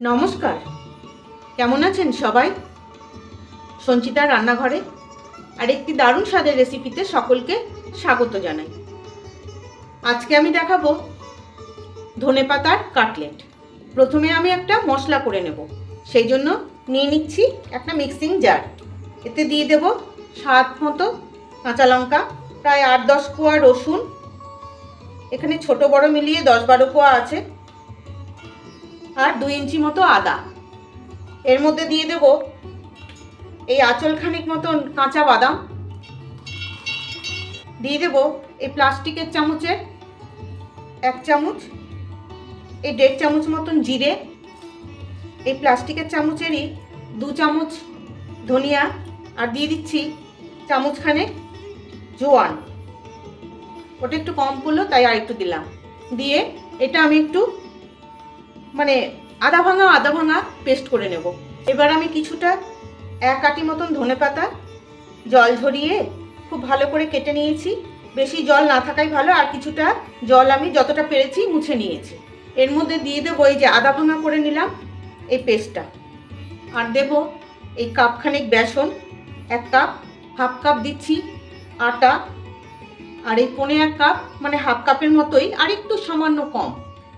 নমস্কার, কেমন আছেন সবাই? সঞ্চিতার রান্নাঘরে আরেকটি দারুণ স্বাদের রেসিপিতে সকলকে স্বাগত জানাই। আজকে আমি দেখাবো ধনেপাতার কাটলেট। প্রথমে আমি একটা মশলা করে নেব, সেই জন্য নিয়ে নিচ্ছি একটা মিক্সিং জার। এতে দিয়ে দেব স্বাদ মতো কাঁচা লঙ্কা, প্রায় 8-10 কোয়া রসুন, এখানে ছোট বড় মিলিয়ে 10-12 কোয়া আছে, আর 2 ইঞ্চি মতো আদা। এর মধ্যে দিয়ে দেব এই আঁচল খানিক মতন কাঁচা বাদাম, দিয়ে দেব এই প্লাস্টিকের চামচের 1 চামচ, এই 1.5 চামচ মতন জিরে, এই প্লাস্টিকের চামচেরই 2 চামচ ধনিয়া, আর দিয়ে দিচ্ছি চামচখানেক জোয়ান। ওটা একটু কম পড়লো তাই আর একটু দিলাম। দিয়ে এটা আমি একটু আধা ভাঙা পেস্ট করে নেব। এবার আমি কিছুটা 1 আটি মতন ধনেপাতা জল ঝরিয়ে খুব ভালো করে কেটে নিয়েছি। বেশি জল না থাকাই ভালো, আর কিছুটা জল আমি যতটা পেরেছি মুছে নিয়েছি। এর মধ্যে দিয়ে দেবো এই যে আধা ভাঙা করে নিলাম এই পেস্টটা, আর দেব এই কাপখানেক বেসন, 1 কাপ, হাফ কাপ দিচ্ছি আটা, আর এই 1.5 কাপ হাফ কাপের মতোই আর একটু সামান্য কম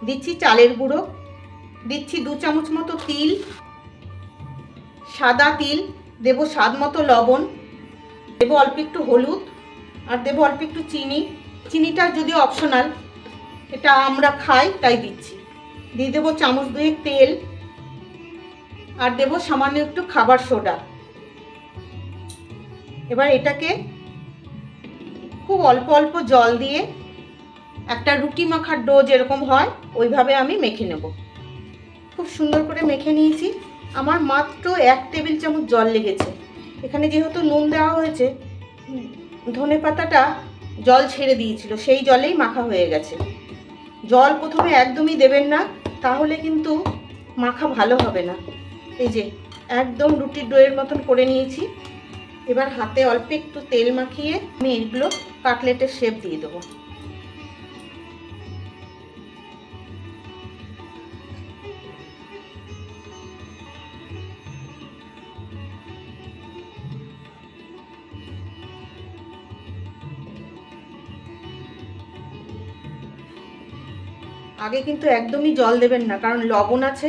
দিচ্ছি চালের গুঁড়ো, দিচ্ছি 2 চামচ মতো তিল, সাদা তিল, দেব স্বাদ মতো লবণ, দেব অল্প একটু হলুদ, আর দেব অল্প একটু চিনি। চিনিটা যদিও অপশনাল, এটা আমরা খাই তাই দিচ্ছি। দিয়ে দেবো চামচ 2 তেল, আর দেব সামান্য একটু খাবার সোডা। এবার এটাকে খুব অল্প অল্প জল দিয়ে একটা রুটি মাখার ডো যেরকম হয় ওইভাবে আমি মেখে নেব। খুব সুন্দর করে মেখে নিয়েছি। আমার মাত্র 1 টেবিল চামচ জল লেগেছে। এখানে যেহেতু নুন দেওয়া হয়েছে, ধনেপাতাটা জল ছেড়ে দিয়েছিল, সেই জলেই মাখা হয়ে গেছে। জল প্রথমে একদমই দেবেন না, তাহলে কিন্তু মাখা ভালো হবে না। এই যে একদম রুটির ডোয়ের মতন করে নিয়েছি। এবার হাতে অল্প একটু তেল মাখিয়ে আমি এগুলো কাটলেটের শেপ দিয়ে দেবো। আগে কিন্তু একদমই জল দেবেন না, কারণ লবণ আছে।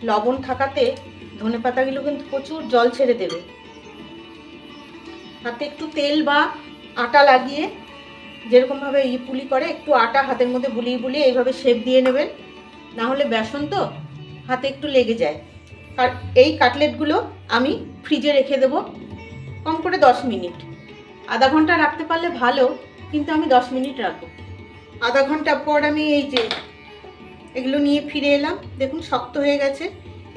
লবণ থাকাতে ধনেপাতাগুলো কিন্তু প্রচুর জল ছেড়ে দেবে। হাতে একটু তেল বা আটা লাগিয়ে, যেরকমভাবে পুলি করে, একটু আটা হাতের মধ্যে বুলিয়ে বুলিয়ে এইভাবে শেপ দিয়ে নেবেন, না হলে বেসন তো হাতে একটু লেগে যায়। আর এই কাটলেটগুলো আমি ফ্রিজে রেখে দেবো কম করে 10 মিনিট। আধা ঘন্টা রাখতে পারলে ভালো, কিন্তু আমি 10 মিনিট রাখবো। আধা ঘন্টা পর আমি এই যে এগুলো নিয়ে ফিরে এলাম, দেখুন শক্ত হয়ে গেছে।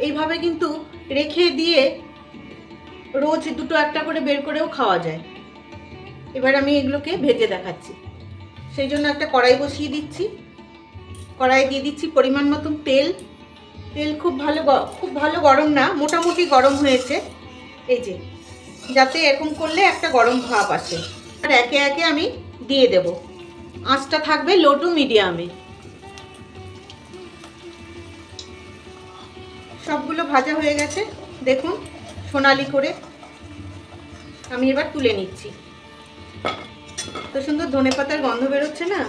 এইভাবে কিন্তু রেখে দিয়ে রোজ দুটো একটা করে বের করেও খাওয়া যায়। এবার আমি এগুলোকে ভেজে দেখাচ্ছি। সেই জন্য একটা কড়াই বসিয়ে দিচ্ছি। কড়াই দিয়ে দিচ্ছি পরিমাণ মতন তেল। তেল খুব ভালো গরম না, মোটামুটি গরম হয়েছে। এই যে যাতে এরকম করলে একটা গরম ভাব আসে। আর একে একে আমি দিয়ে দেব। আঁচটা থাকবে লো টু মিডিয়ামে। সবগুলো ভাজা হয়ে গেছে, দেখুন সোনালি করে। আমি এবার তুলে নিচ্ছি। তো সুন্দর ধনেপাতার গন্ধ বেরোচ্ছে না,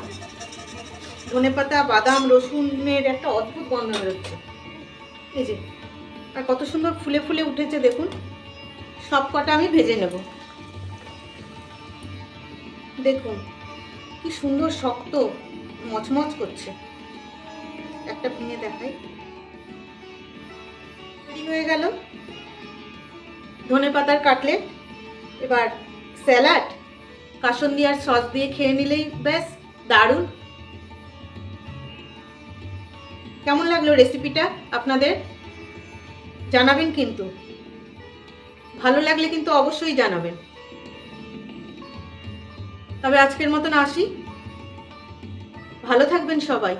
ধনেপাতা বাদাম রসুনের একটা অদ্ভুত গন্ধ বেরোচ্ছে। এই যে আর কত সুন্দর ফুলে ফুলে উঠেছে দেখুন। সব কটা আমি ভেজে নেব। দেখুন কি সুন্দর শক্ত মচমচ করছে। একটা ভেঙে দেখাই। তৈরি হয়ে গেল ধনেপাতার কাটলেট। এবার স্যালাড, কাসুন্দি আর সস দিয়ে খেয়ে নিলেই ব্যাস দারুণ। কেমন লাগলো রেসিপিটা আপনাদের জানাবেন, কিন্তু ভালো লাগলে কিন্তু অবশ্যই জানাবেন। তবে আজকের মতন আসি, ভালো থাকবেন সবাই।